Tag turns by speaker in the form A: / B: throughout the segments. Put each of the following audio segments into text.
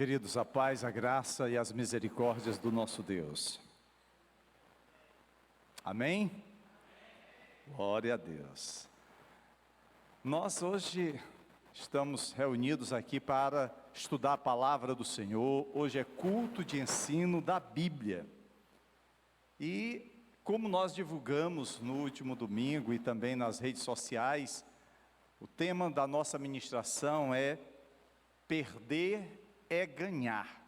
A: Queridos, a paz, a graça e as misericórdias do nosso Deus. Amém? Glória a Deus. Nós hoje estamos reunidos aqui para estudar a palavra do Senhor. Hoje é culto de ensino da Bíblia. E como nós divulgamos no último domingo e também nas redes sociais, o tema da nossa ministração é perder é ganhar.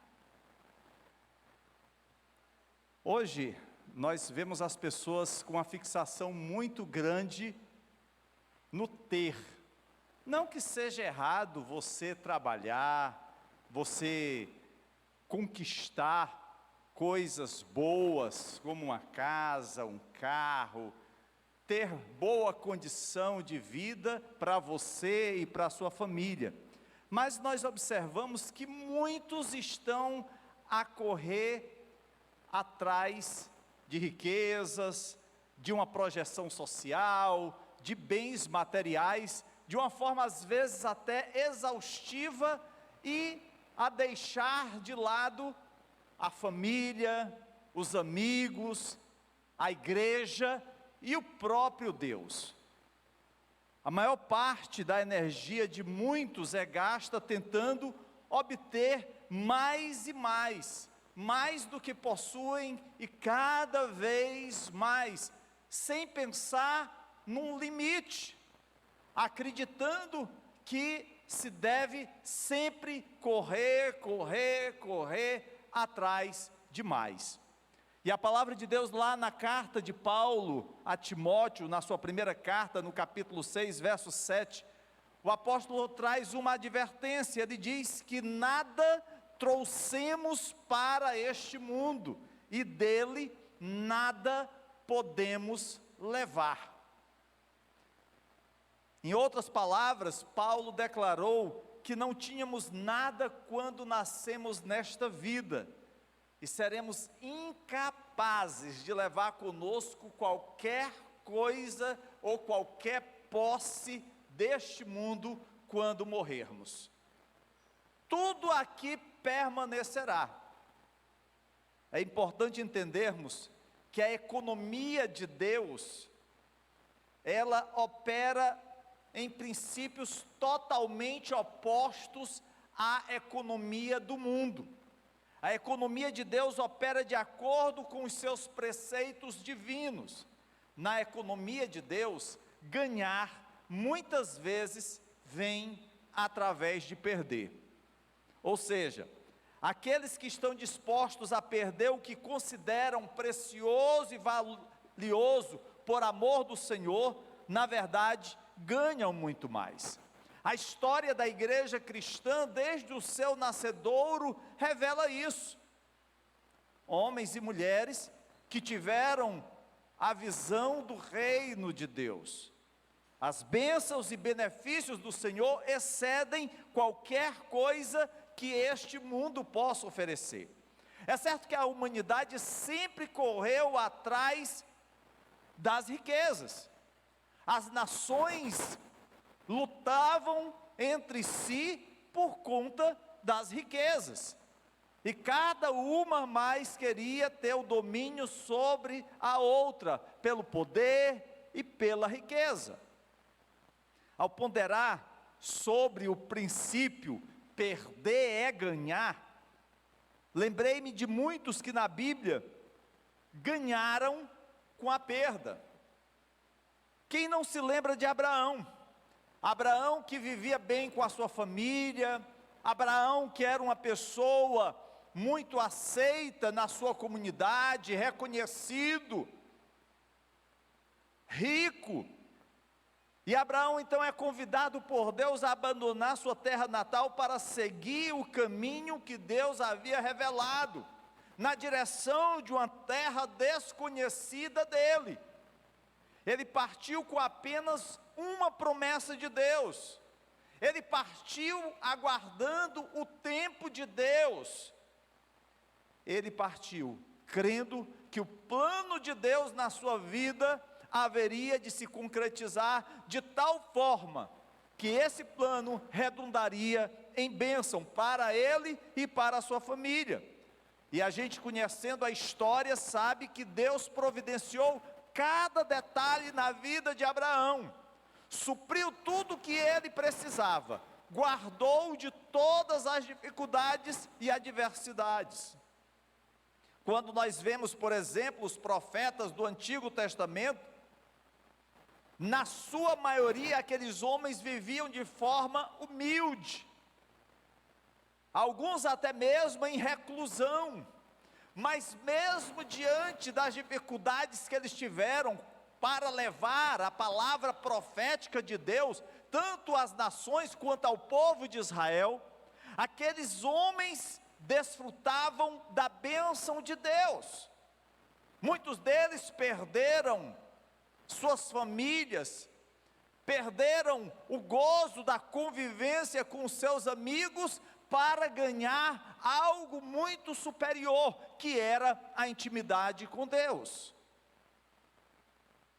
A: Hoje nós vemos as pessoas com uma fixação muito grande no ter. Não que seja errado você trabalhar, você conquistar coisas boas, como uma casa, um carro, ter boa condição de vida para você e para a sua família. Mas nós observamos que muitos estão a correr atrás de riquezas, de uma projeção social, de bens materiais, de uma forma às vezes até exaustiva, e a deixar de lado a família, os amigos, a igreja e o próprio Deus. A maior parte da energia de muitos é gasta tentando obter mais e mais do que possuem e cada vez mais, sem pensar num limite, acreditando que se deve sempre correr atrás de mais. E a palavra de Deus lá na carta de Paulo a Timóteo, na sua primeira carta, no capítulo 6, verso 7, o apóstolo traz uma advertência. Ele diz que nada trouxemos para este mundo, e dele nada podemos levar. Em outras palavras, Paulo declarou que não tínhamos nada quando nascemos nesta vida, e seremos incapazes de levar conosco qualquer coisa ou qualquer posse deste mundo quando morrermos. Tudo aqui permanecerá. É importante entendermos que a economia de Deus, ela opera em princípios totalmente opostos à economia do mundo. A economia de Deus opera de acordo com os seus preceitos divinos. Na economia de Deus, ganhar muitas vezes vem através de perder. Ou seja, aqueles que estão dispostos a perder o que consideram precioso e valioso por amor do Senhor, na verdade, ganham muito mais. A história da igreja cristã, desde o seu nascedouro, revela isso. Homens e mulheres que tiveram a visão do reino de Deus. As bênçãos e benefícios do Senhor excedem qualquer coisa que este mundo possa oferecer. É certo que a humanidade sempre correu atrás das riquezas. As nações lutavam entre si por conta das riquezas, e cada uma mais queria ter o domínio sobre a outra, pelo poder e pela riqueza. Ao ponderar sobre o princípio perder é ganhar, lembrei-me de muitos que na Bíblia ganharam com a perda. Quem não se lembra de Abraão? Abraão, que vivia bem com a sua família, Abraão, que era uma pessoa muito aceita na sua comunidade, reconhecido, rico. E Abraão então é convidado por Deus a abandonar sua terra natal para seguir o caminho que Deus havia revelado, na direção de uma terra desconhecida dele. Ele partiu com apenas uma promessa de Deus. Ele partiu aguardando o tempo de Deus. Ele partiu crendo que o plano de Deus na sua vida haveria de se concretizar de tal forma que esse plano redundaria em bênção para ele e para a sua família. E a gente, conhecendo a história, sabe que Deus providenciou cada detalhe na vida de Abraão, supriu tudo o que ele precisava, guardou de todas as dificuldades e adversidades. Quando nós vemos, por exemplo, os profetas do Antigo Testamento, na sua maioria aqueles homens viviam de forma humilde, alguns até mesmo em reclusão, mas mesmo diante das dificuldades que eles tiveram para levar a palavra profética de Deus, tanto às nações quanto ao povo de Israel, aqueles homens desfrutavam da bênção de Deus. Muitos deles perderam suas famílias, perderam o gozo da convivência com seus amigos para ganhar algo muito superior, que era a intimidade com Deus.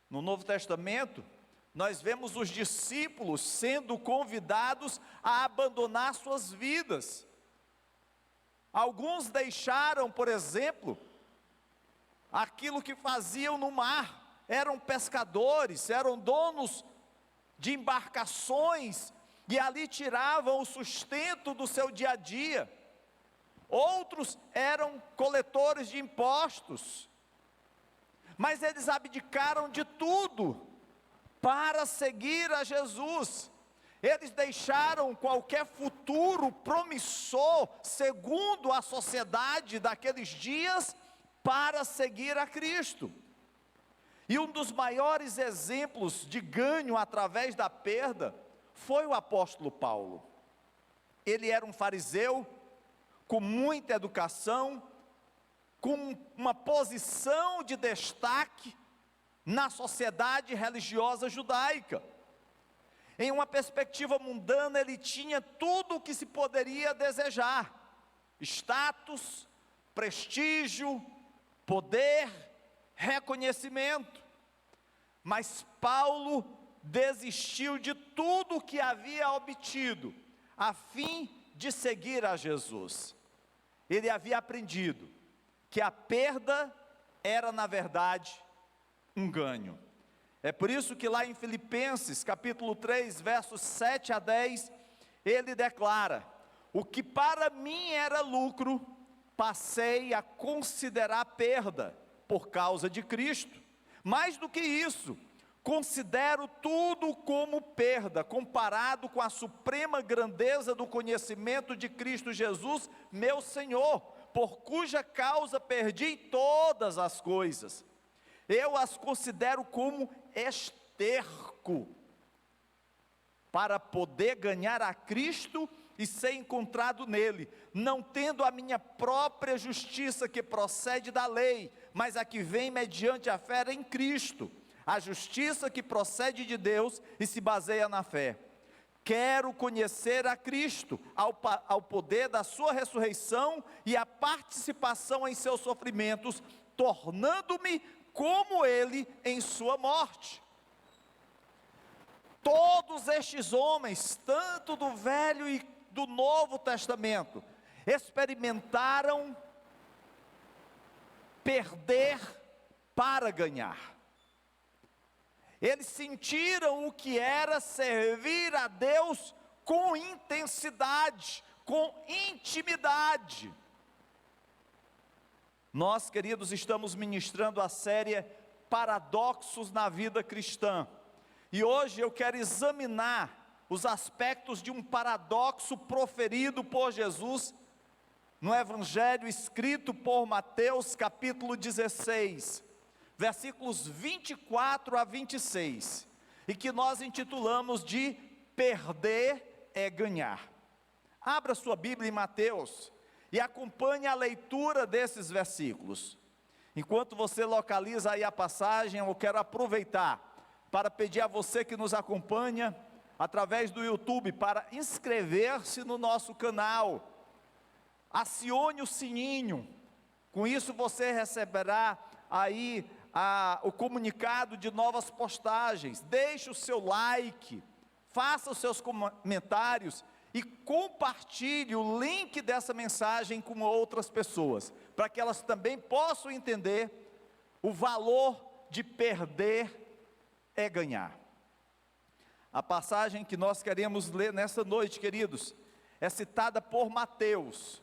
A: No Novo Testamento, nós vemos os discípulos sendo convidados a abandonar suas vidas. Alguns deixaram, por exemplo, aquilo que faziam no mar, eram pescadores, eram donos de embarcações, e ali tiravam o sustento do seu dia a dia. Outros eram coletores de impostos, mas eles abdicaram de tudo para seguir a Jesus. Eles deixaram qualquer futuro promissor, segundo a sociedade daqueles dias, para seguir a Cristo. E um dos maiores exemplos de ganho através da perda foi o apóstolo Paulo. Ele era um fariseu, com muita educação, com uma posição de destaque na sociedade religiosa judaica. Em uma perspectiva mundana, ele tinha tudo o que se poderia desejar: status, prestígio, poder, reconhecimento. Mas Paulo desistiu de tudo o que havia obtido, a fim de seguir a Jesus. Ele havia aprendido que a perda era, na verdade, um ganho. É por isso que lá em Filipenses, capítulo 3, versos 7 a 10, ele declara: o que para mim era lucro, passei a considerar perda, por causa de Cristo. Mais do que isso, considero tudo como perda, comparado com a suprema grandeza do conhecimento de Cristo Jesus, meu Senhor, por cuja causa perdi todas as coisas. Eu as considero como esterco, para poder ganhar a Cristo e ser encontrado nele, não tendo a minha própria justiça que procede da lei, mas a que vem mediante a fé em Cristo, a justiça que procede de Deus e se baseia na fé. Quero conhecer a Cristo, ao poder da sua ressurreição e a participação em seus sofrimentos, tornando-me como ele em sua morte. Todos estes homens, tanto do Velho e do Novo Testamento, experimentaram perder para ganhar. Eles sentiram o que era servir a Deus com intensidade, com intimidade. Nós, queridos, estamos ministrando a série Paradoxos na Vida Cristã. E hoje eu quero examinar os aspectos de um paradoxo proferido por Jesus no Evangelho escrito por Mateus, capítulo 16, versículos 24 a 26, e que nós intitulamos de Perder é Ganhar. Abra sua Bíblia em Mateus e acompanhe a leitura desses versículos. Enquanto você localiza aí a passagem, eu quero aproveitar para pedir a você que nos acompanha através do YouTube, para inscrever-se no nosso canal, acione o sininho, com isso você receberá aí o comunicado de novas postagens, deixe o seu like, faça os seus comentários, e compartilhe o link dessa mensagem com outras pessoas, para que elas também possam entender o valor de perder é ganhar. A passagem que nós queremos ler nessa noite, queridos, é citada por Mateus.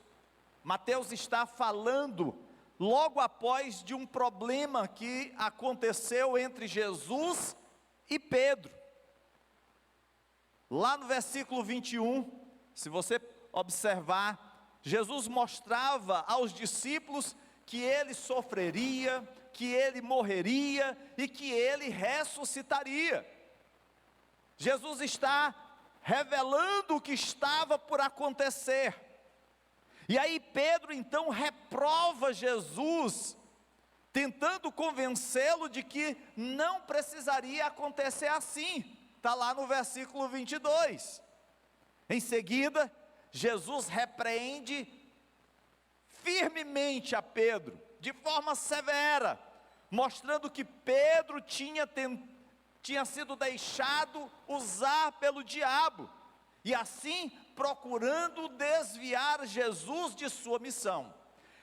A: Mateus está falando logo após de um problema que aconteceu entre Jesus e Pedro. Lá no versículo 21, se você observar, Jesus mostrava aos discípulos que ele sofreria, que ele morreria e que ele ressuscitaria. Jesus está revelando o que estava por acontecer. E aí Pedro então reprova Jesus, tentando convencê-lo de que não precisaria acontecer assim. Está lá no versículo 22. Em seguida, Jesus repreende firmemente a Pedro, de forma severa, mostrando que Pedro tinha sido deixado usar pelo diabo, e assim procurando desviar Jesus de sua missão.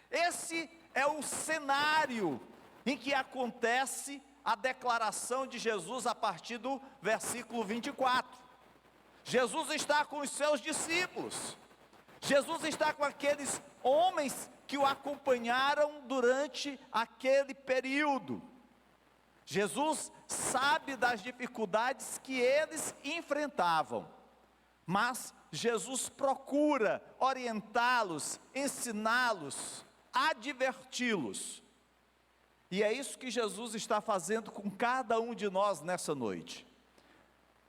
A: Esse é o cenário em que acontece a declaração de Jesus a partir do versículo 24. Jesus está com os seus discípulos, Jesus está com aqueles homens que o acompanharam durante aquele período. Jesus sabe das dificuldades que eles enfrentavam, mas Jesus procura orientá-los, ensiná-los, adverti-los. E é isso que Jesus está fazendo com cada um de nós nessa noite.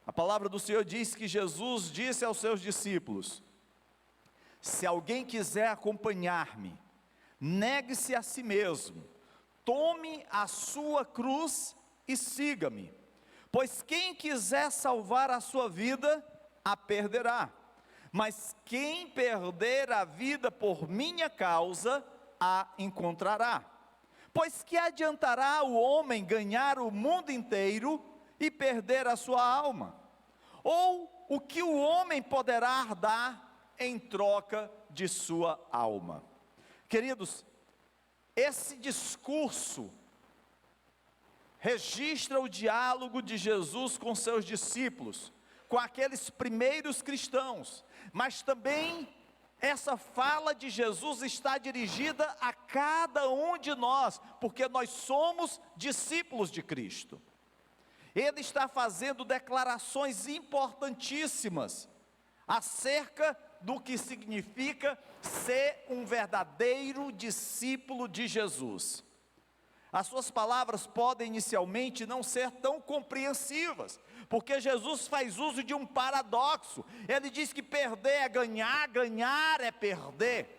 A: A palavra do Senhor diz que Jesus disse aos seus discípulos: se alguém quiser acompanhar-me, negue-se a si mesmo, tome a sua cruz e siga-me. Pois quem quiser salvar a sua vida, a perderá. Mas quem perder a vida por minha causa, a encontrará. Pois que adiantará o homem ganhar o mundo inteiro e perder a sua alma? Ou o que o homem poderá dar em troca de sua alma? Queridos, esse discurso registra o diálogo de Jesus com seus discípulos, com aqueles primeiros cristãos, mas também essa fala de Jesus está dirigida a cada um de nós, porque nós somos discípulos de Cristo. Ele está fazendo declarações importantíssimas acerca do que significa ser um verdadeiro discípulo de Jesus. As suas palavras podem inicialmente não ser tão compreensivas, porque Jesus faz uso de um paradoxo. Ele diz que perder é ganhar, ganhar é perder.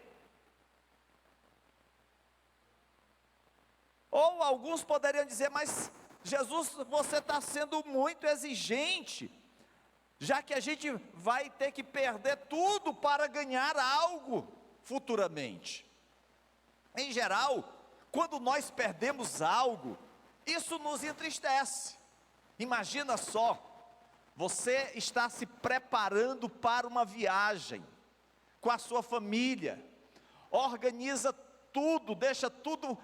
A: Ou alguns poderiam dizer: mas Jesus, você está sendo muito exigente, já que a gente vai ter que perder tudo para ganhar algo futuramente. Em geral, quando nós perdemos algo, isso nos entristece. Imagina só, você está se preparando para uma viagem com a sua família, organiza tudo, deixa tudo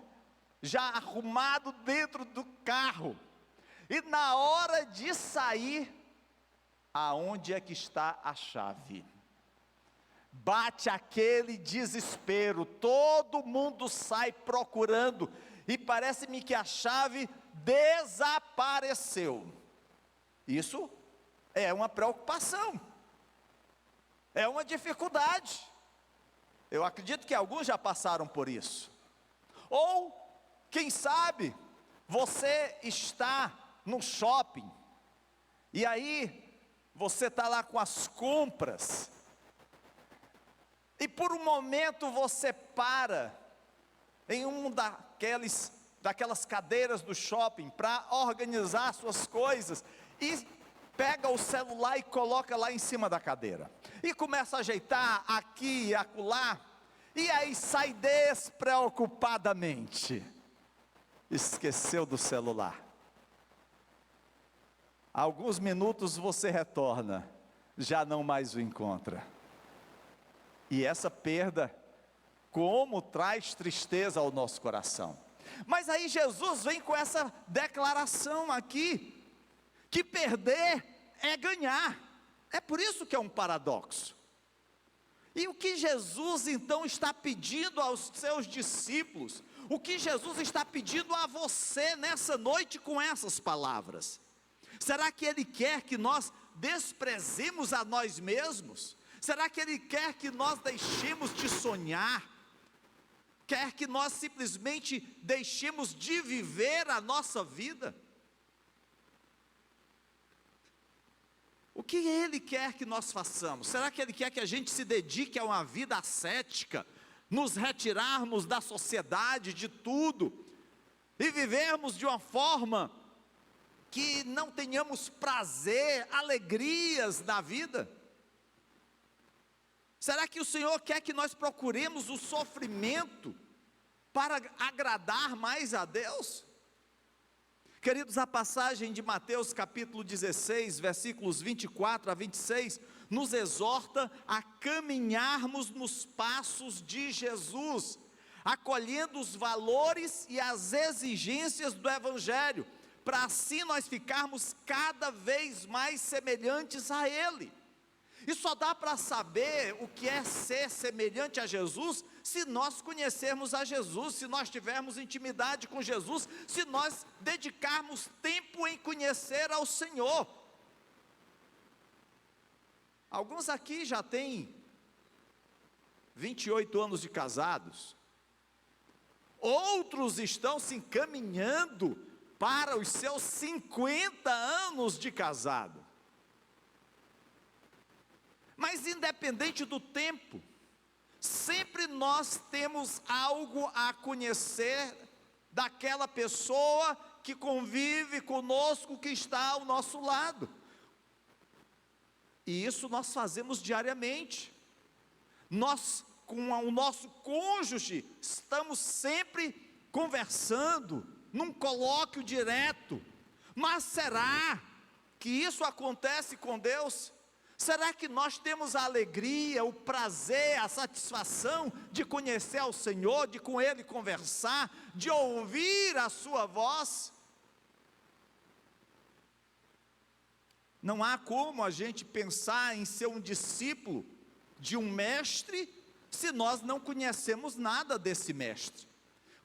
A: já arrumado dentro do carro, e na hora de sair, aonde é que está a chave? Bate aquele desespero, todo mundo sai procurando, e parece-me que a chave desapareceu. Isso é uma preocupação, é uma dificuldade. Eu acredito que alguns já passaram por isso. Ou, quem sabe, você está no shopping, e aí você está lá com as compras, e por um momento você para em daquelas cadeiras do shopping para organizar suas coisas, e pega o celular e coloca lá em cima da cadeira, e começa a ajeitar aqui e acolá, e aí sai despreocupadamente, esqueceu do celular. Alguns minutos você retorna, já não mais o encontra. E essa perda, como traz tristeza ao nosso coração. Mas aí Jesus vem com essa declaração aqui, que perder é ganhar. É por isso que é um paradoxo. E o que Jesus então está pedindo aos seus discípulos, o que Jesus está pedindo a você nessa noite com essas palavras? Será que Ele quer que nós desprezemos a nós mesmos? Será que Ele quer que nós deixemos de sonhar? Quer que nós simplesmente deixemos de viver a nossa vida? O que Ele quer que nós façamos? Será que Ele quer que a gente se dedique a uma vida ascética, nos retirarmos da sociedade, de tudo, e vivermos de uma forma que não tenhamos prazer, alegrias na vida? Será que o Senhor quer que nós procuremos o sofrimento para agradar mais a Deus? Queridos, a passagem de Mateus capítulo 16, versículos 24 a 26, nos exorta a caminharmos nos passos de Jesus, acolhendo os valores e as exigências do Evangelho, para assim nós ficarmos cada vez mais semelhantes a Ele. E só dá para saber o que é ser semelhante a Jesus, se nós conhecermos a Jesus, se nós tivermos intimidade com Jesus, se nós dedicarmos tempo em conhecer ao Senhor. Alguns aqui já têm 28 anos de casados, outros estão se encaminhando para os seus 50 anos de casado. Mas independente do tempo, sempre nós temos algo a conhecer daquela pessoa que convive conosco, que está ao nosso lado. E isso nós fazemos diariamente. Nós, com o nosso cônjuge, estamos sempre conversando, num colóquio direto. Mas será que isso acontece com Deus? Será que nós temos a alegria, o prazer, a satisfação de conhecer ao Senhor, de com Ele conversar, de ouvir a sua voz? Não há como a gente pensar em ser um discípulo de um mestre, se nós não conhecemos nada desse mestre.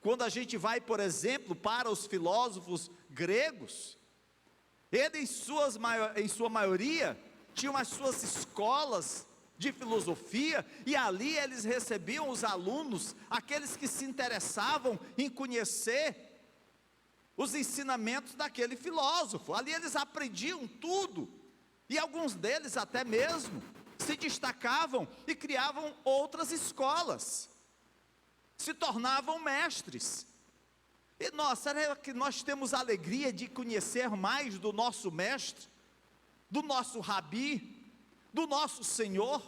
A: Quando a gente vai, por exemplo, para os filósofos gregos, eles em sua maioria, tinham as suas escolas de filosofia, e ali eles recebiam os alunos, aqueles que se interessavam em conhecer os ensinamentos daquele filósofo. Ali eles aprendiam tudo, e alguns deles até mesmo se destacavam e criavam outras escolas, se tornavam mestres. E nós, será que nós temos a alegria de conhecer mais do nosso mestre, do nosso rabi, do nosso Senhor,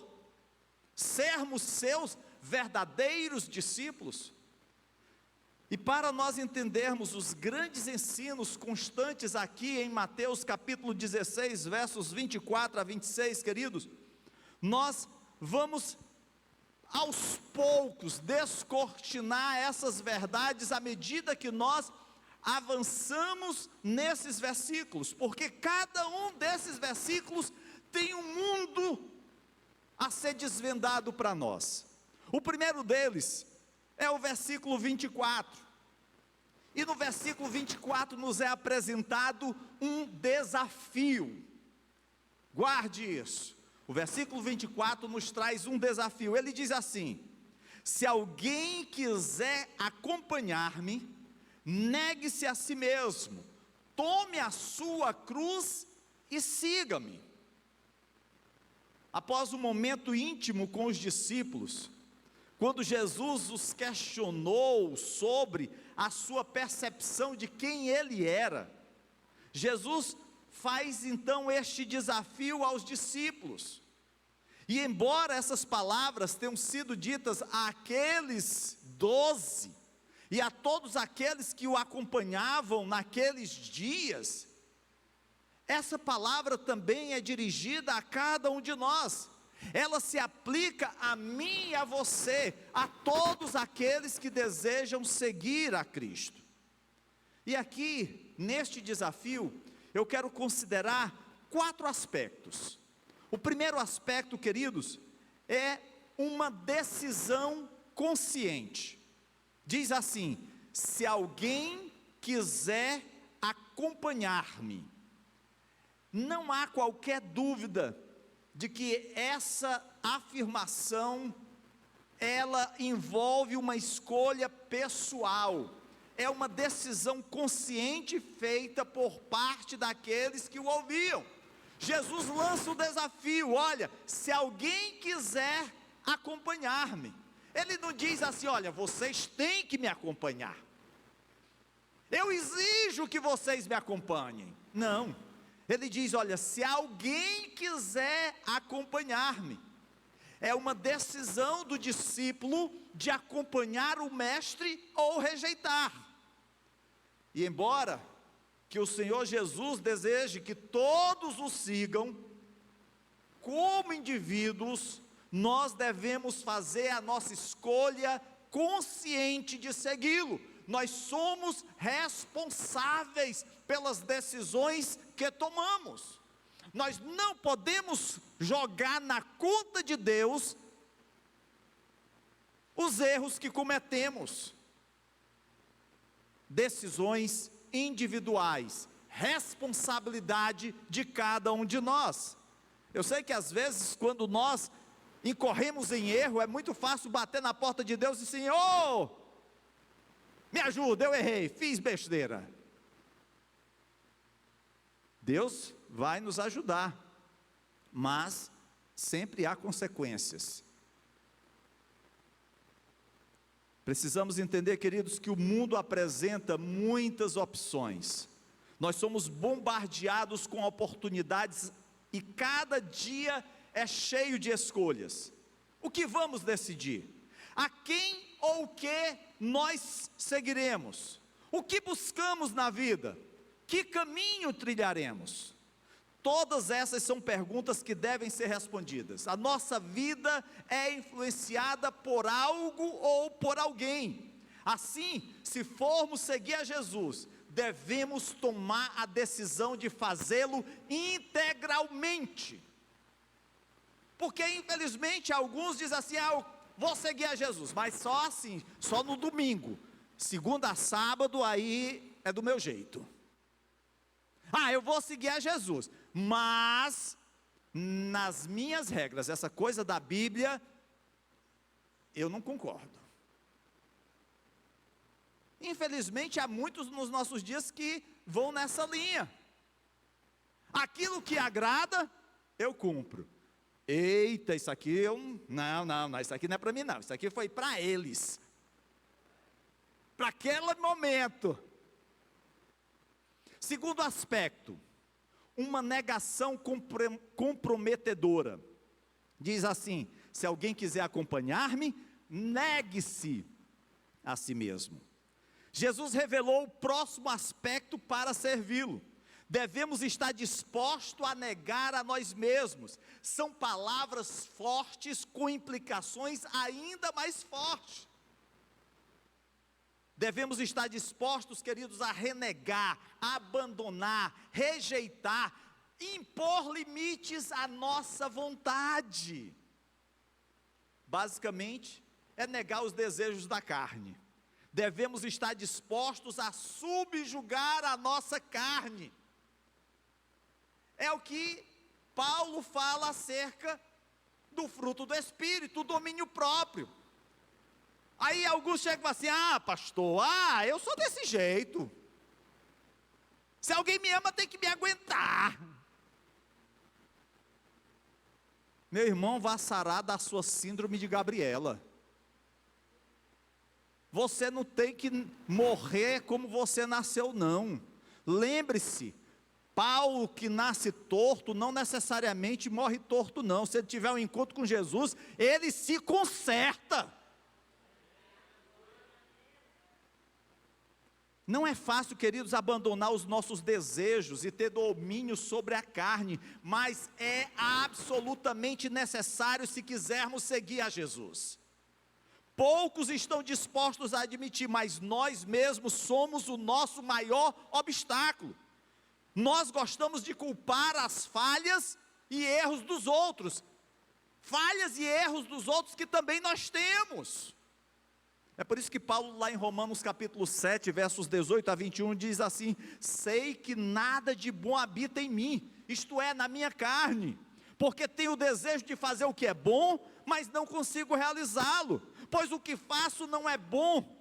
A: sermos seus verdadeiros discípulos? E para nós entendermos os grandes ensinos constantes aqui em Mateus capítulo 16, versos 24 a 26, queridos, nós vamos aos poucos descortinar essas verdades à medida que nós avançamos nesses versículos, porque cada um desses versículos tem um mundo a ser desvendado para nós. O primeiro deles é o versículo 24, e no versículo 24 nos é apresentado um desafio. Guarde isso, o versículo 24 nos traz um desafio. Ele diz assim: se alguém quiser acompanhar-me, negue-se a si mesmo, tome a sua cruz e siga-me. Após um momento íntimo com os discípulos, quando Jesus os questionou sobre a sua percepção de quem Ele era, Jesus faz então este desafio aos discípulos. E embora essas palavras tenham sido ditas àqueles 12, e a todos aqueles que o acompanhavam naqueles dias, essa palavra também é dirigida a cada um de nós. ela se aplica a mim e a você, a todos aqueles que desejam seguir a Cristo. E aqui, neste desafio, eu quero considerar 4 aspectos. O primeiro aspecto, queridos, é uma decisão consciente. Diz assim: se alguém quiser acompanhar-me. Não há qualquer dúvida de que essa afirmação, ela envolve uma escolha pessoal, é uma decisão consciente feita por parte daqueles que o ouviam. Jesus lança o desafio: olha, se alguém quiser acompanhar-me. Ele não diz assim: olha, vocês têm que me acompanhar, eu exijo que vocês me acompanhem. Não, ele diz: olha, se alguém quiser acompanhar-me. É uma decisão do discípulo de acompanhar o mestre ou rejeitar. E embora que o Senhor Jesus deseje que todos o sigam, como indivíduos, nós devemos fazer a nossa escolha consciente de segui-lo. Nós somos responsáveis pelas decisões que tomamos. Nós não podemos jogar na conta de Deus os erros que cometemos. Decisões individuais, responsabilidade de cada um de nós. Eu sei que às vezes, quando nós incorremos em erro, é muito fácil bater na porta de Deus e dizer: Senhor, me ajuda, eu errei, fiz besteira. Deus vai nos ajudar, mas sempre há consequências. Precisamos entender, queridos, que o mundo apresenta muitas opções. Nós somos bombardeados com oportunidades e cada dia é cheio de escolhas. O que vamos decidir? A quem ou o que nós seguiremos? O que buscamos na vida? Que caminho trilharemos? Todas essas são perguntas que devem ser respondidas. A nossa vida é influenciada por algo ou por alguém. Assim, se formos seguir a Jesus, devemos tomar a decisão de fazê-lo integralmente. Porque infelizmente alguns dizem assim: eu vou seguir a Jesus, mas só assim, só no domingo. Segunda a sábado, aí é do meu jeito. Eu vou seguir a Jesus, mas nas minhas regras. Essa coisa da Bíblia, eu não concordo. Infelizmente há muitos nos nossos dias que vão nessa linha. Aquilo que agrada, eu cumpro. Eita, isso aqui não, isso aqui não é para mim não, isso aqui foi para eles, para aquele momento. Segundo aspecto, uma negação comprometedora. Diz assim: se alguém quiser acompanhar-me, negue-se a si mesmo. Jesus revelou o próximo aspecto para servi-lo. Devemos estar dispostos a negar a nós mesmos. São palavras fortes com implicações ainda mais fortes. Devemos estar dispostos, queridos, a renegar, a abandonar, rejeitar, impor limites à nossa vontade. Basicamente, é negar os desejos da carne. Devemos estar dispostos a subjugar a nossa carne. É o que Paulo fala acerca do fruto do Espírito, o domínio próprio. Aí alguns chegam e falam assim: pastor, eu sou desse jeito. Se alguém me ama, tem que me aguentar. Meu irmão, vá sarar da sua síndrome de Gabriela. Você não tem que morrer como você nasceu, não. Lembre-se, Paulo, que nasce torto, não necessariamente morre torto, não. Se ele tiver um encontro com Jesus, ele se conserta. Não é fácil, queridos, abandonar os nossos desejos e ter domínio sobre a carne, mas é absolutamente necessário se quisermos seguir a Jesus. Poucos estão dispostos a admitir, mas nós mesmos somos o nosso maior obstáculo. Nós gostamos de culpar as falhas e erros dos outros, falhas e erros dos outros que também nós temos. É por isso que Paulo, lá em Romanos capítulo 7, versos 18 a 21, diz assim: sei que nada de bom habita em mim, isto é, na minha carne, porque tenho o desejo de fazer o que é bom, mas não consigo realizá-lo, pois o que faço não é bom,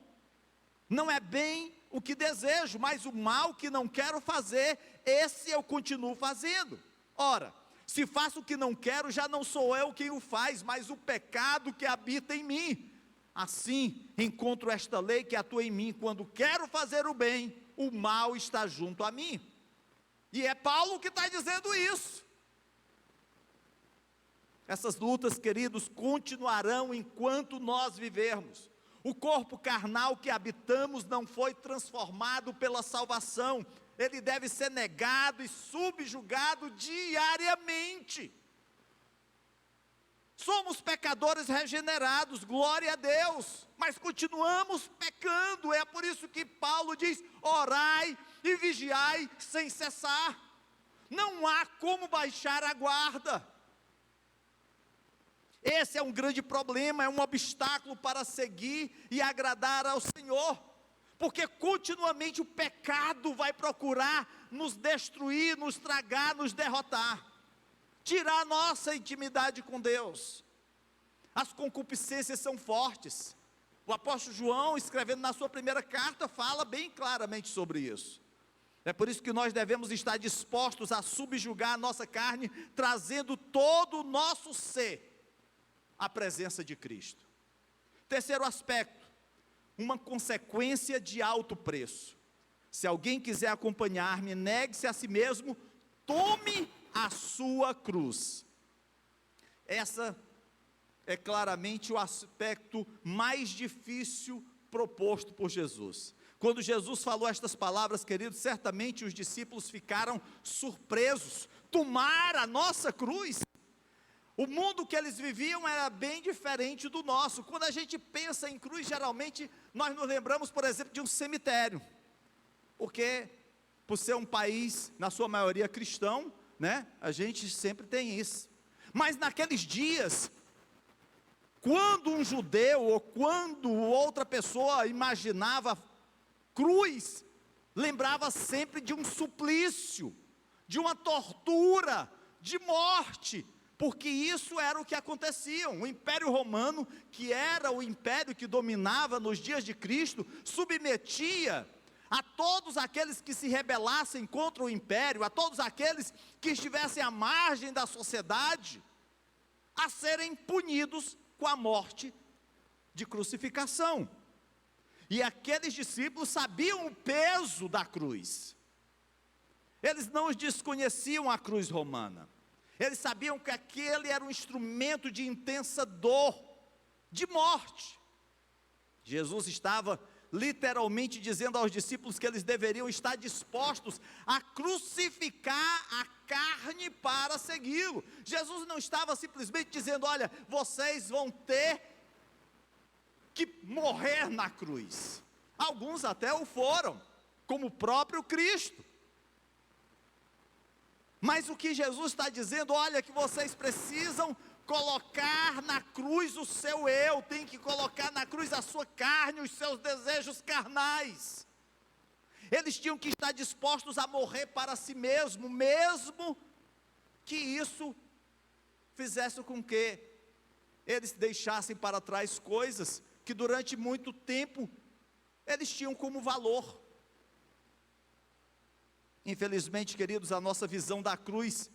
A: não é bem o que desejo, mas o mal que não quero fazer, esse eu continuo fazendo. Ora, se faço o que não quero, já não sou eu quem o faz, mas o pecado que habita em mim. Assim, encontro esta lei que atua em mim: quando quero fazer o bem, o mal está junto a mim. E é Paulo que está dizendo isso. Essas lutas, queridos, continuarão enquanto nós vivermos. O corpo carnal que habitamos não foi transformado pela salvação. Ele deve ser negado e subjugado diariamente. Somos pecadores regenerados, glória a Deus, mas continuamos pecando. É por isso que Paulo diz: orai e vigiai sem cessar. Não há como baixar a guarda. Esse é um grande problema, é um obstáculo para seguir e agradar ao Senhor, porque continuamente o pecado vai procurar nos destruir, nos tragar, nos derrotar, tirar a nossa intimidade com Deus. As concupiscências são fortes. O apóstolo João, escrevendo na sua primeira carta, fala bem claramente sobre isso. É por isso que nós devemos estar dispostos a subjugar a nossa carne, trazendo todo o nosso ser à presença de Cristo. Terceiro aspecto, uma consequência de alto preço. Se alguém quiser acompanhar-me, negue-se a si mesmo, tome a sua cruz. Essa é claramente o aspecto mais difícil proposto por Jesus. Quando Jesus falou estas palavras, queridos, certamente os discípulos ficaram surpresos. Tomar a nossa cruz? O mundo que eles viviam era bem diferente do nosso. Quando a gente pensa em cruz, geralmente nós nos lembramos, por exemplo, de um cemitério, porque por ser um país, na sua maioria cristão, né, a gente sempre tem isso. Mas naqueles dias, quando um judeu ou quando outra pessoa imaginava cruz, lembrava sempre de um suplício, de uma tortura, de morte, porque isso era o que acontecia. O Império Romano, que era o império que dominava nos dias de Cristo, submetia a todos aqueles que se rebelassem contra o império, a todos aqueles que estivessem à margem da sociedade, a serem punidos com a morte de crucificação. E aqueles discípulos sabiam o peso da cruz. Eles não desconheciam a cruz romana. Eles sabiam que aquele era um instrumento de intensa dor, de morte. Jesus estava literalmente dizendo aos discípulos que eles deveriam estar dispostos a crucificar a carne para segui-lo. Jesus não estava simplesmente dizendo: olha, vocês vão ter que morrer na cruz. Alguns até o foram, como o próprio Cristo. Mas o que Jesus está dizendo: olha, que vocês precisam colocar na cruz o seu eu, tem que colocar na cruz a sua carne, os seus desejos carnais. Eles tinham que estar dispostos a morrer para si mesmo, mesmo que isso fizesse com que eles deixassem para trás coisas que durante muito tempo eles tinham como valor. Infelizmente, queridos, a nossa visão da cruz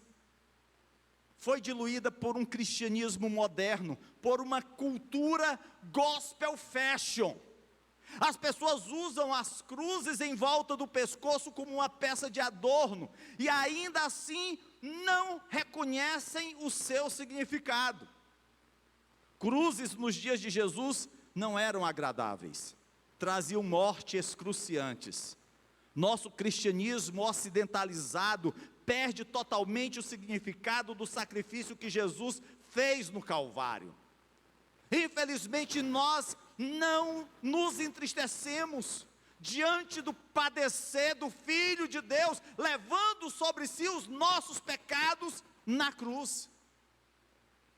A: foi diluída por um cristianismo moderno, por uma cultura gospel fashion. As pessoas usam as cruzes em volta do pescoço como uma peça de adorno, e ainda assim não reconhecem o seu significado. Cruzes nos dias de Jesus não eram agradáveis, traziam morte excruciantes. Nosso cristianismo ocidentalizado perde totalmente o significado do sacrifício que Jesus fez no Calvário. Infelizmente, nós não nos entristecemos diante do padecer do Filho de Deus, levando sobre si os nossos pecados na cruz.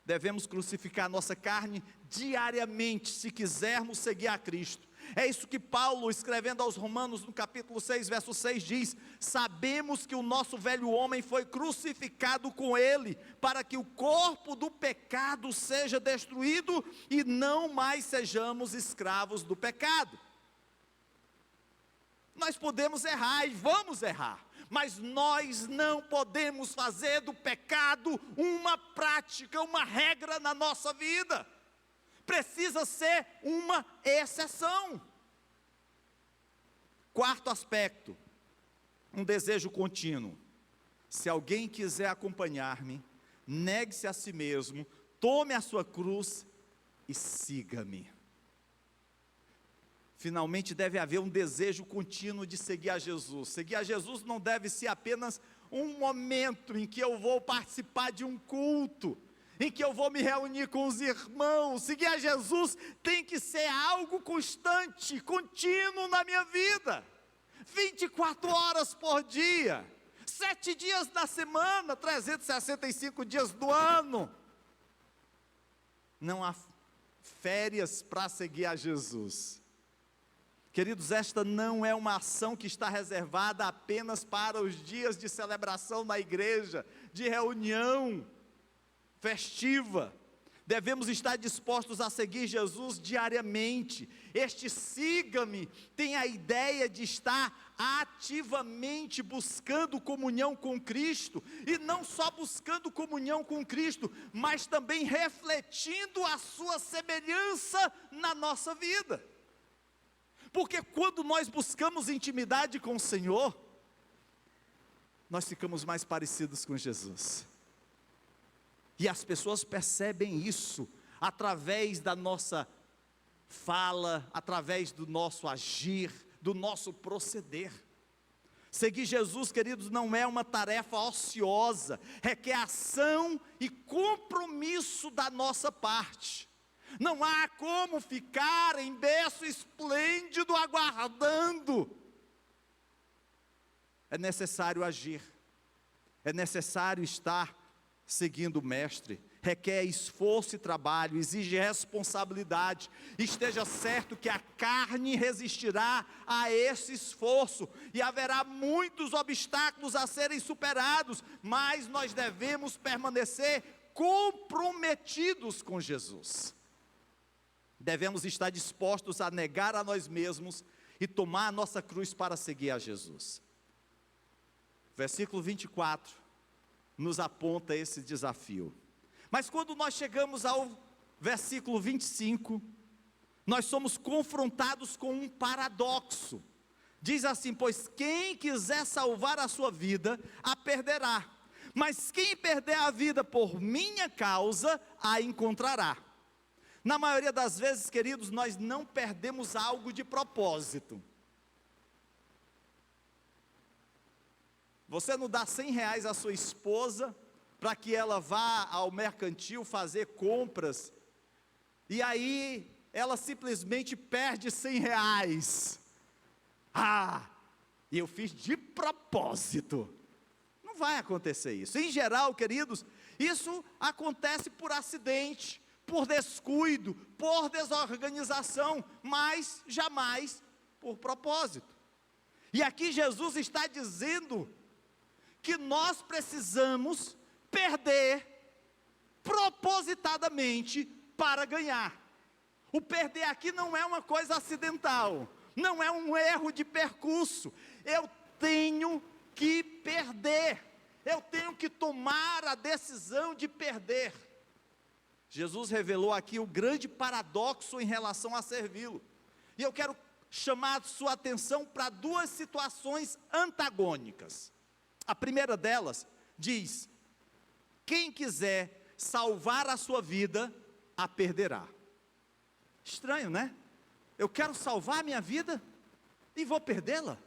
A: Devemos crucificar nossa carne diariamente, se quisermos seguir a Cristo. É isso que Paulo, escrevendo aos Romanos, no capítulo 6, verso 6, diz: sabemos que o nosso velho homem foi crucificado com ele, para que o corpo do pecado seja destruído, e não mais sejamos escravos do pecado. Nós podemos errar e vamos errar, mas nós não podemos fazer do pecado uma prática, uma regra na nossa vida. Precisa ser uma exceção. Quarto aspecto, um desejo contínuo. Se alguém quiser acompanhar-me, negue-se a si mesmo, tome a sua cruz e siga-me. Finalmente deve haver um desejo contínuo de seguir a Jesus. Seguir a Jesus não deve ser apenas um momento em que eu vou participar de um culto, em que eu vou me reunir com os irmãos. Seguir a Jesus tem que ser algo constante, contínuo na minha vida, 24 horas por dia, 7 dias da semana, 365 dias do ano. Não há férias para seguir a Jesus. Queridos, esta não é uma ação que está reservada apenas para os dias de celebração na igreja, de reunião festiva. Devemos estar dispostos a seguir Jesus diariamente. Este siga-me tem a ideia de estar ativamente buscando comunhão com Cristo, e não só buscando comunhão com Cristo, mas também refletindo a sua semelhança na nossa vida. Porque quando nós buscamos intimidade com o Senhor, nós ficamos mais parecidos com Jesus. E as pessoas percebem isso através da nossa fala, através do nosso agir, do nosso proceder. Seguir Jesus, queridos, não é uma tarefa ociosa, requer ação e compromisso da nossa parte. Não há como ficar em berço esplêndido aguardando. É necessário agir, é necessário estar seguindo o Mestre. Requer esforço e trabalho, exige responsabilidade. Esteja certo que a carne resistirá a esse esforço, e haverá muitos obstáculos a serem superados, mas nós devemos permanecer comprometidos com Jesus. Devemos estar dispostos a negar a nós mesmos e tomar a nossa cruz para seguir a Jesus. Versículo 24 nos aponta esse desafio. Mas quando nós chegamos ao versículo 25, nós somos confrontados com um paradoxo. Diz assim: pois quem quiser salvar a sua vida, a perderá. Mas quem perder a vida por minha causa, a encontrará. Na maioria das vezes, queridos, nós não perdemos algo de propósito. Você não dá R$100 à sua esposa para que ela vá ao mercantil fazer compras, e aí ela simplesmente perde R$100. E eu fiz de propósito. Não vai acontecer isso. Em geral, queridos, isso acontece por acidente, por descuido, por desorganização, mas jamais por propósito. E aqui Jesus está dizendo que nós precisamos perder propositadamente para ganhar. O perder aqui não é uma coisa acidental, não é um erro de percurso. Eu tenho que perder, eu tenho que tomar a decisão de perder. Jesus revelou aqui o grande paradoxo em relação a servi-lo. E eu quero chamar sua atenção para duas situações antagônicas. A primeira delas diz: quem quiser salvar a sua vida, a perderá. Estranho, né? Eu quero salvar a minha vida e vou perdê-la.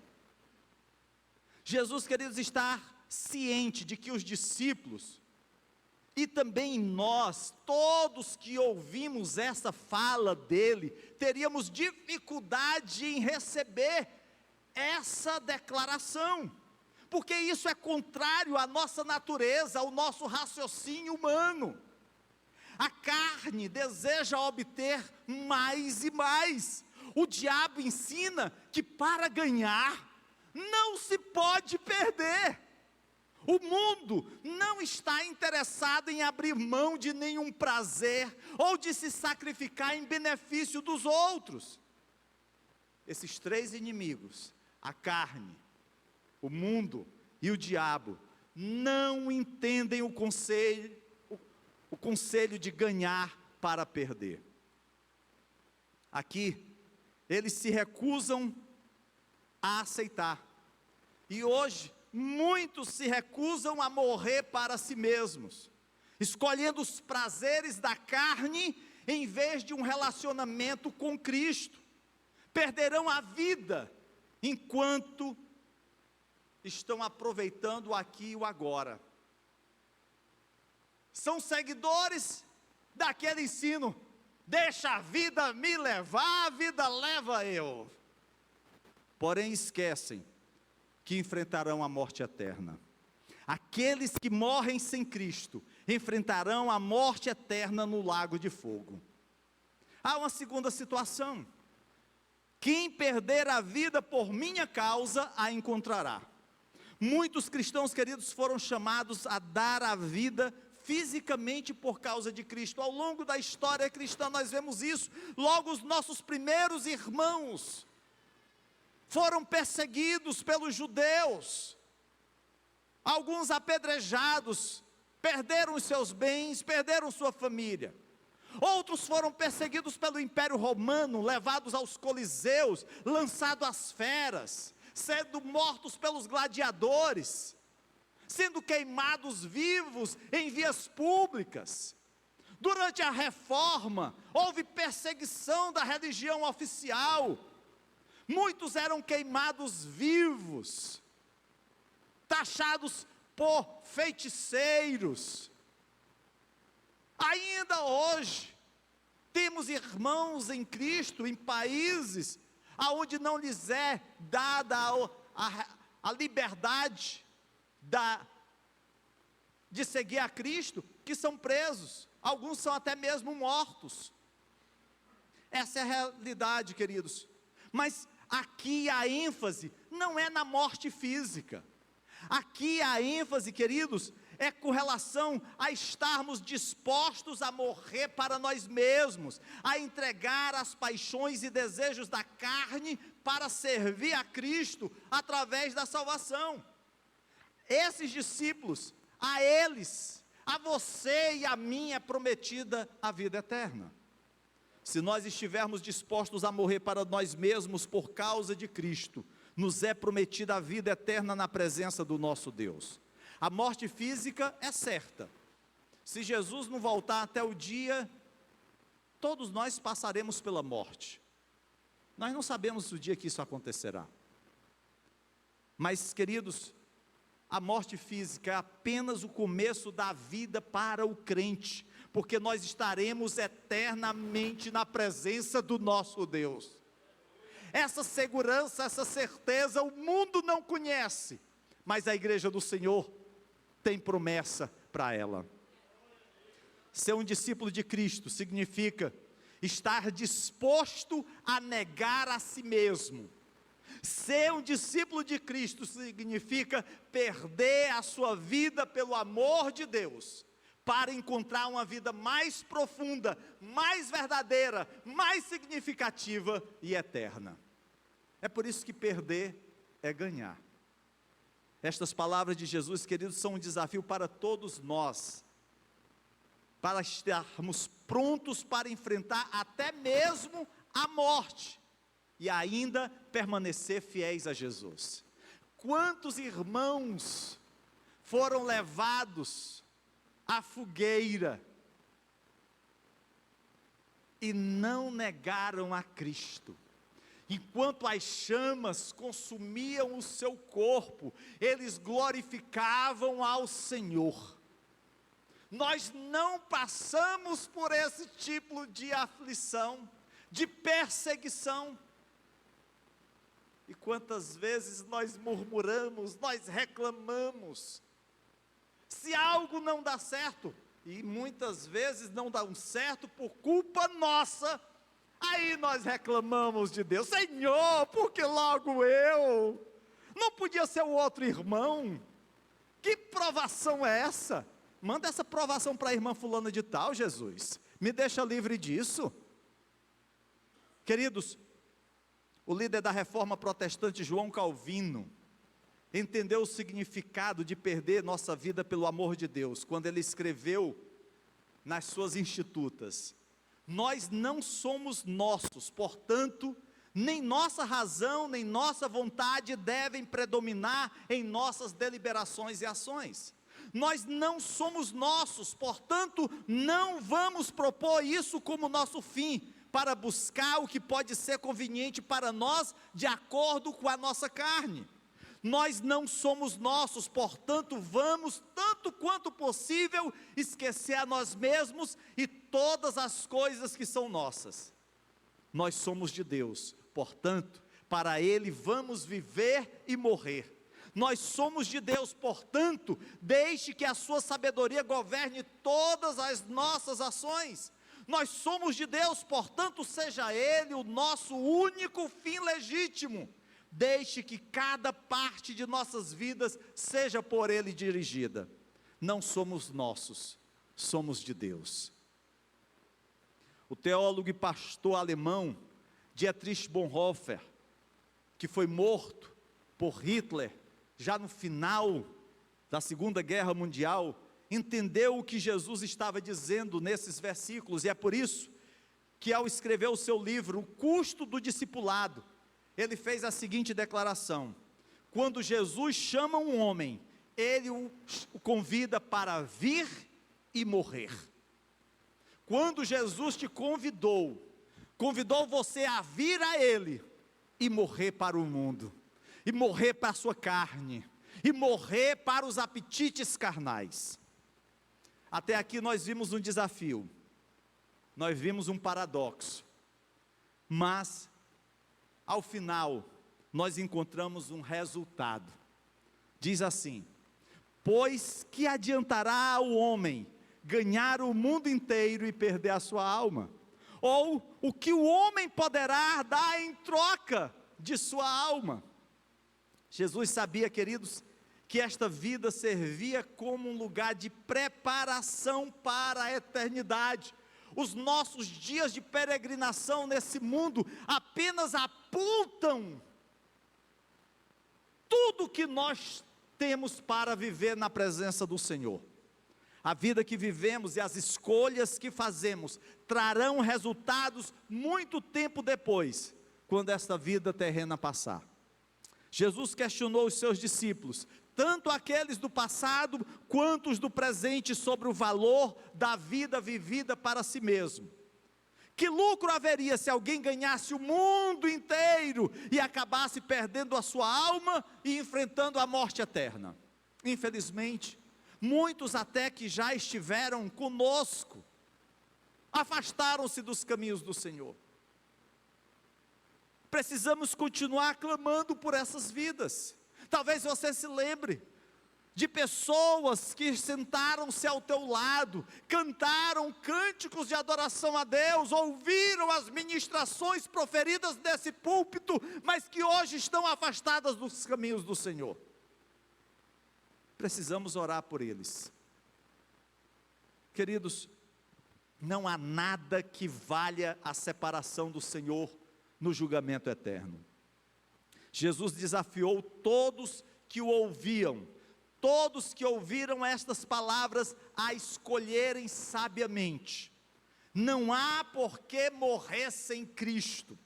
A: Jesus, queridos, está ciente de que os discípulos, e também nós, todos que ouvimos essa fala dele, teríamos dificuldade em receber essa declaração, porque isso é contrário à nossa natureza, ao nosso raciocínio humano. A carne deseja obter mais e mais. O diabo ensina que para ganhar, não se pode perder. O mundo não está interessado em abrir mão de nenhum prazer, ou de se sacrificar em benefício dos outros. Esses três inimigos, a carne, o mundo e o diabo, não entendem o conselho de ganhar para perder. Aqui, eles se recusam a aceitar. E hoje, muitos se recusam a morrer para si mesmos, escolhendo os prazeres da carne em vez de um relacionamento com Cristo. Perderão a vida enquanto estão aproveitando o aqui e o agora. São seguidores daquele ensino: deixa a vida me levar, a vida leva eu. Porém esquecem que enfrentarão a morte eterna. Aqueles que morrem sem Cristo enfrentarão a morte eterna no lago de fogo. Há uma segunda situação: quem perder a vida por minha causa, a encontrará. Muitos cristãos, queridos, foram chamados a dar a vida fisicamente por causa de Cristo. Ao longo da história cristã nós vemos isso. Logo os nossos primeiros irmãos foram perseguidos pelos judeus, alguns apedrejados, perderam os seus bens, perderam sua família. Outros foram perseguidos pelo Império Romano, levados aos coliseus, lançados às feras, sendo mortos pelos gladiadores, sendo queimados vivos em vias públicas. Durante a Reforma, houve perseguição da religião oficial. Muitos eram queimados vivos, taxados por feiticeiros. Ainda hoje, temos irmãos em Cristo em países onde não lhes é dada a liberdade de seguir a Cristo, que são presos, alguns são até mesmo mortos. Essa é a realidade, queridos. Mas aqui a ênfase não é na morte física. Aqui a ênfase, queridos, é com relação a estarmos dispostos a morrer para nós mesmos, a entregar as paixões e desejos da carne para servir a Cristo através da salvação. Esses discípulos, a eles, a você e a mim é prometida a vida eterna. Se nós estivermos dispostos a morrer para nós mesmos por causa de Cristo, nos é prometida a vida eterna na presença do nosso Deus. A morte física é certa. Se Jesus não voltar até o dia, todos nós passaremos pela morte. Nós não sabemos o dia que isso acontecerá. Mas, queridos, a morte física é apenas o começo da vida para o crente, porque nós estaremos eternamente na presença do nosso Deus. Essa segurança, essa certeza, o mundo não conhece, mas a igreja do Senhor tem promessa para ela. Ser um discípulo de Cristo significa estar disposto a negar a si mesmo. Ser um discípulo de Cristo significa perder a sua vida pelo amor de Deus, para encontrar uma vida mais profunda, mais verdadeira, mais significativa e eterna. É por isso que perder é ganhar. Estas palavras de Jesus, queridos, são um desafio para todos nós, para estarmos prontos para enfrentar até mesmo a morte, e ainda permanecer fiéis a Jesus. Quantos irmãos foram levados à fogueira e não negaram a Cristo, enquanto as chamas consumiam o seu corpo, eles glorificavam ao Senhor. Nós não passamos por esse tipo de aflição, de perseguição. E quantas vezes nós murmuramos, nós reclamamos, se algo não dá certo, e muitas vezes não dá certo por culpa nossa, aí nós reclamamos de Deus: Senhor, por que logo eu? Não podia ser o outro irmão? Que provação é essa? Manda essa provação para a irmã fulana de tal, Jesus, me deixa livre disso. Queridos, o líder da reforma protestante João Calvino entendeu o significado de perder nossa vida pelo amor de Deus, quando ele escreveu nas suas Institutas: nós não somos nossos, portanto, nem nossa razão, nem nossa vontade devem predominar em nossas deliberações e ações. Nós não somos nossos, portanto, não vamos propor isso como nosso fim, para buscar o que pode ser conveniente para nós, de acordo com a nossa carne. Nós não somos nossos, portanto, vamos, tanto quanto possível, esquecer a nós mesmos e todas as coisas que são nossas. Nós somos de Deus, portanto, para Ele vamos viver e morrer. Nós somos de Deus, portanto, deixe que a sua sabedoria governe todas as nossas ações. Nós somos de Deus, portanto, seja Ele o nosso único fim legítimo. Deixe que cada parte de nossas vidas seja por Ele dirigida. Não somos nossos, somos de Deus. O teólogo e pastor alemão Dietrich Bonhoeffer, que foi morto por Hitler, já no final da Segunda Guerra Mundial, entendeu o que Jesus estava dizendo nesses versículos, e é por isso que, ao escrever o seu livro, O Custo do Discipulado, ele fez a seguinte declaração: quando Jesus chama um homem, ele o convida para vir e morrer. Quando Jesus te convidou você a vir a Ele e morrer para o mundo, e morrer para a sua carne, e morrer para os apetites carnais. Até aqui nós vimos um desafio, nós vimos um paradoxo, mas, ao final, nós encontramos um resultado. Diz assim: pois que adiantará ao homem ganhar o mundo inteiro e perder a sua alma? Ou o que o homem poderá dar em troca de sua alma? Jesus sabia, queridos, que esta vida servia como um lugar de preparação para a eternidade. Os nossos dias de peregrinação nesse mundo apenas apontam tudo que nós temos para viver na presença do Senhor. A vida que vivemos e as escolhas que fazemos trarão resultados muito tempo depois, quando esta vida terrena passar. Jesus questionou os seus discípulos, tanto aqueles do passado quanto os do presente, sobre o valor da vida vivida para si mesmo. Que lucro haveria se alguém ganhasse o mundo inteiro e acabasse perdendo a sua alma e enfrentando a morte eterna? Infelizmente, muitos até que já estiveram conosco, afastaram-se dos caminhos do Senhor. Precisamos continuar clamando por essas vidas. Talvez você se lembre de pessoas que sentaram-se ao teu lado, cantaram cânticos de adoração a Deus, ouviram as ministrações proferidas desse púlpito, mas que hoje estão afastadas dos caminhos do Senhor. Precisamos orar por eles. Queridos, não há nada que valha a separação do Senhor no julgamento eterno. Jesus desafiou todos que o ouviam, todos que ouviram estas palavras, a escolherem sabiamente. Não há por que morrer sem Cristo.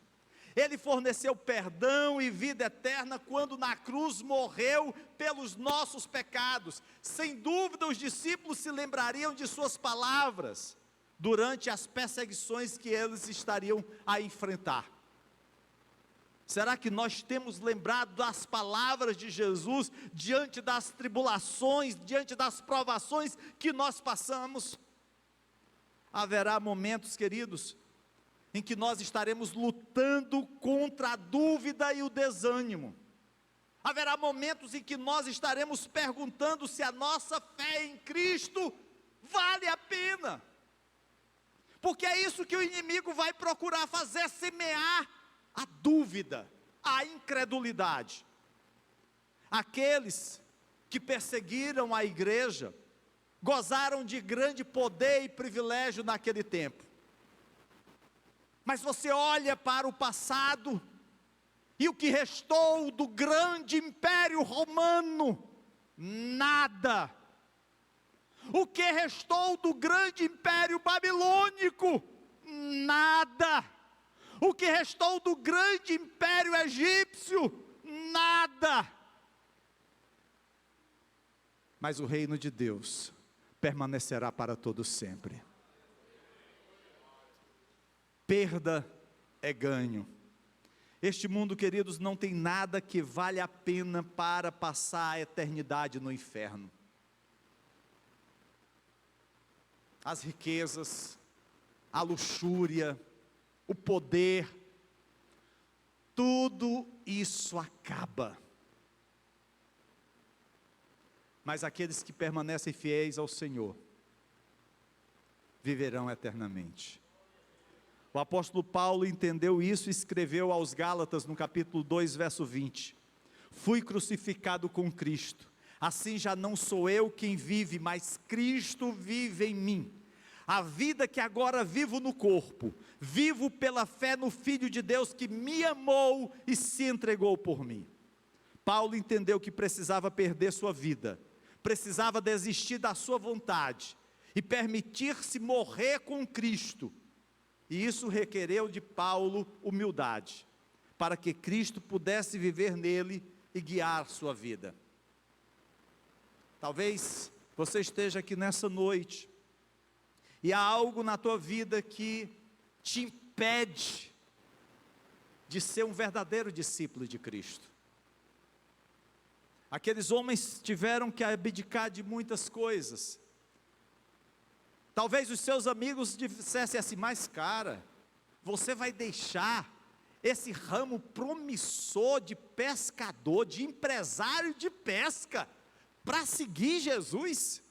A: Ele forneceu perdão e vida eterna quando na cruz morreu pelos nossos pecados. Sem dúvida os discípulos se lembrariam de suas palavras durante as perseguições que eles estariam a enfrentar. Será que nós temos lembrado das palavras de Jesus diante das tribulações, diante das provações que nós passamos? Haverá momentos, queridos, em que nós estaremos lutando contra a dúvida e o desânimo. Haverá momentos em que nós estaremos perguntando se a nossa fé em Cristo vale a pena. Porque é isso que o inimigo vai procurar fazer, semear a dúvida, a incredulidade. Aqueles que perseguiram a igreja, gozaram de grande poder e privilégio naquele tempo. Mas você olha para o passado, e o que restou do grande império romano? Nada. O que restou do grande império babilônico? Nada. O que restou do grande império egípcio? Nada. Mas o reino de Deus permanecerá para todo sempre. Perda é ganho. Este mundo, queridos, não tem nada que vale a pena para passar a eternidade no inferno. As riquezas, a luxúria, o poder, tudo isso acaba. Mas aqueles que permanecem fiéis ao Senhor, viverão eternamente. O apóstolo Paulo entendeu isso e escreveu aos Gálatas no capítulo 2, verso 20. Fui crucificado com Cristo, assim já não sou eu quem vive, mas Cristo vive em mim. A vida que agora vivo no corpo, vivo pela fé no Filho de Deus que me amou e se entregou por mim. Paulo entendeu que precisava perder sua vida, precisava desistir da sua vontade e permitir-se morrer com Cristo. E isso requereu de Paulo humildade, para que Cristo pudesse viver nele e guiar sua vida. Talvez você esteja aqui nessa noite, e há algo na tua vida que te impede de ser um verdadeiro discípulo de Cristo. Aqueles homens tiveram que abdicar de muitas coisas. Talvez os seus amigos dissessem assim, mas cara, você vai deixar esse ramo promissor de pescador, de empresário de pesca, para seguir Jesus?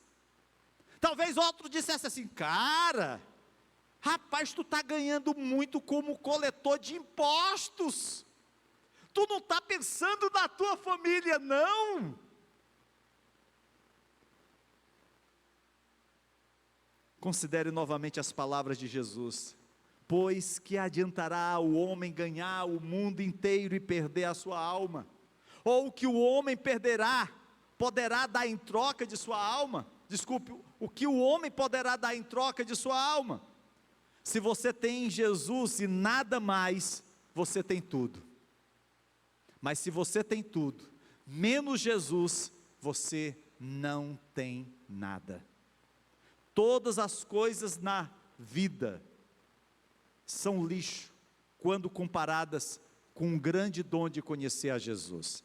A: Talvez outro dissesse assim, cara, rapaz, tu está ganhando muito como coletor de impostos, tu não está pensando na tua família não? Considere novamente as palavras de Jesus, pois que adiantará o homem ganhar o mundo inteiro e perder a sua alma? Ou o que o homem poderá dar em troca de sua alma? Desculpe, o que o homem poderá dar em troca de sua alma? Se você tem Jesus e nada mais, você tem tudo. Mas se você tem tudo, menos Jesus, você não tem nada. Todas as coisas na vida são lixo, quando comparadas com um grande dom de conhecer a Jesus.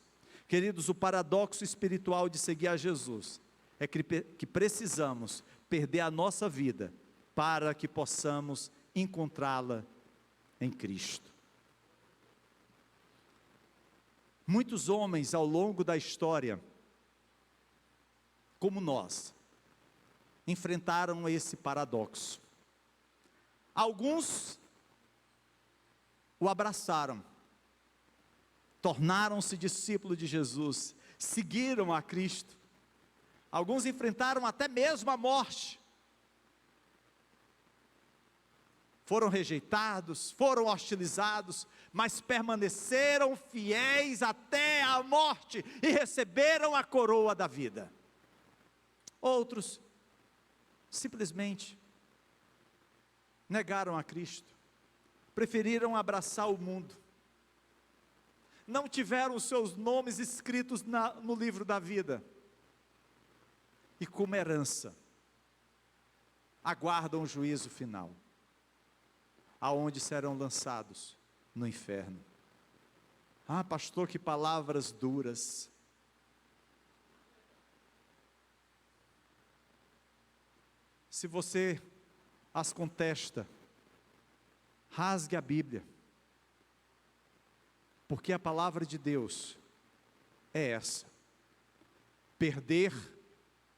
A: Queridos, o paradoxo espiritual de seguir a Jesus é que precisamos perder a nossa vida para que possamos encontrá-la em Cristo. Muitos homens ao longo da história, como nós, enfrentaram esse paradoxo. Alguns o abraçaram, tornaram-se discípulos de Jesus, seguiram a Cristo. Alguns enfrentaram até mesmo a morte. Foram rejeitados, foram hostilizados, mas permaneceram fiéis até a morte e receberam a coroa da vida. Outros simplesmente negaram a Cristo, preferiram abraçar o mundo, não tiveram os seus nomes escritos no livro da vida, e como herança, aguardam o juízo final, aonde serão lançados no inferno. Ah, pastor, que palavras duras. Se você as contesta, rasgue a Bíblia, porque a palavra de Deus é essa: perder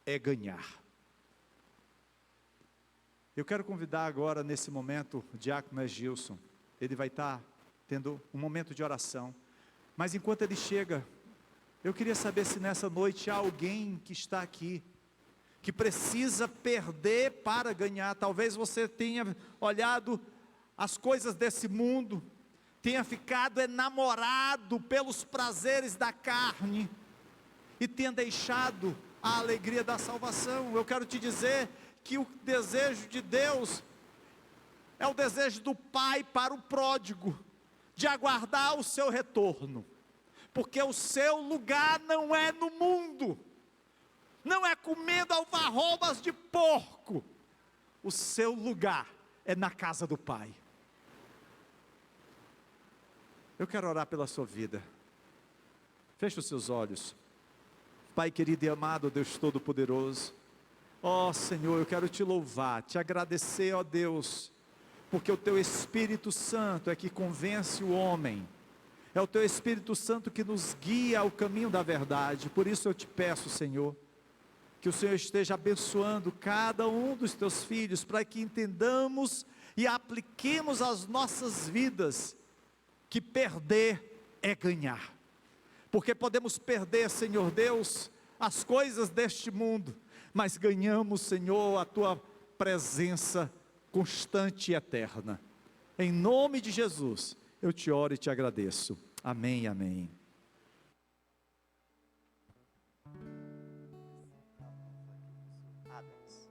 A: é ganhar. Eu quero convidar agora, nesse momento, o diácono Gilson. Ele vai estar tendo um momento de oração, mas enquanto ele chega, eu queria saber se nessa noite há alguém que está aqui, que precisa perder para ganhar. Talvez você tenha olhado as coisas desse mundo, tenha ficado enamorado pelos prazeres da carne, e tenha deixado a alegria da salvação. Eu quero te dizer que o desejo de Deus é o desejo do Pai para o pródigo, de aguardar o seu retorno, porque o seu lugar não é no mundo, não é comendo alfarrobas de porco, o seu lugar é na casa do Pai. Eu quero orar pela sua vida. Feche os seus olhos. Pai querido e amado, Deus Todo-Poderoso, ó Senhor, eu quero te louvar, te agradecer, ó Deus, porque o teu Espírito Santo é que convence o homem, é o teu Espírito Santo que nos guia ao caminho da verdade. Por isso eu te peço, Senhor, que o Senhor esteja abençoando cada um dos teus filhos, para que entendamos e apliquemos às nossas vidas, que perder é ganhar. Porque podemos perder, Senhor Deus, as coisas deste mundo, mas ganhamos, Senhor, a tua presença constante e eterna. Em nome de Jesus, eu te oro e te agradeço. Amém, amém. Adams.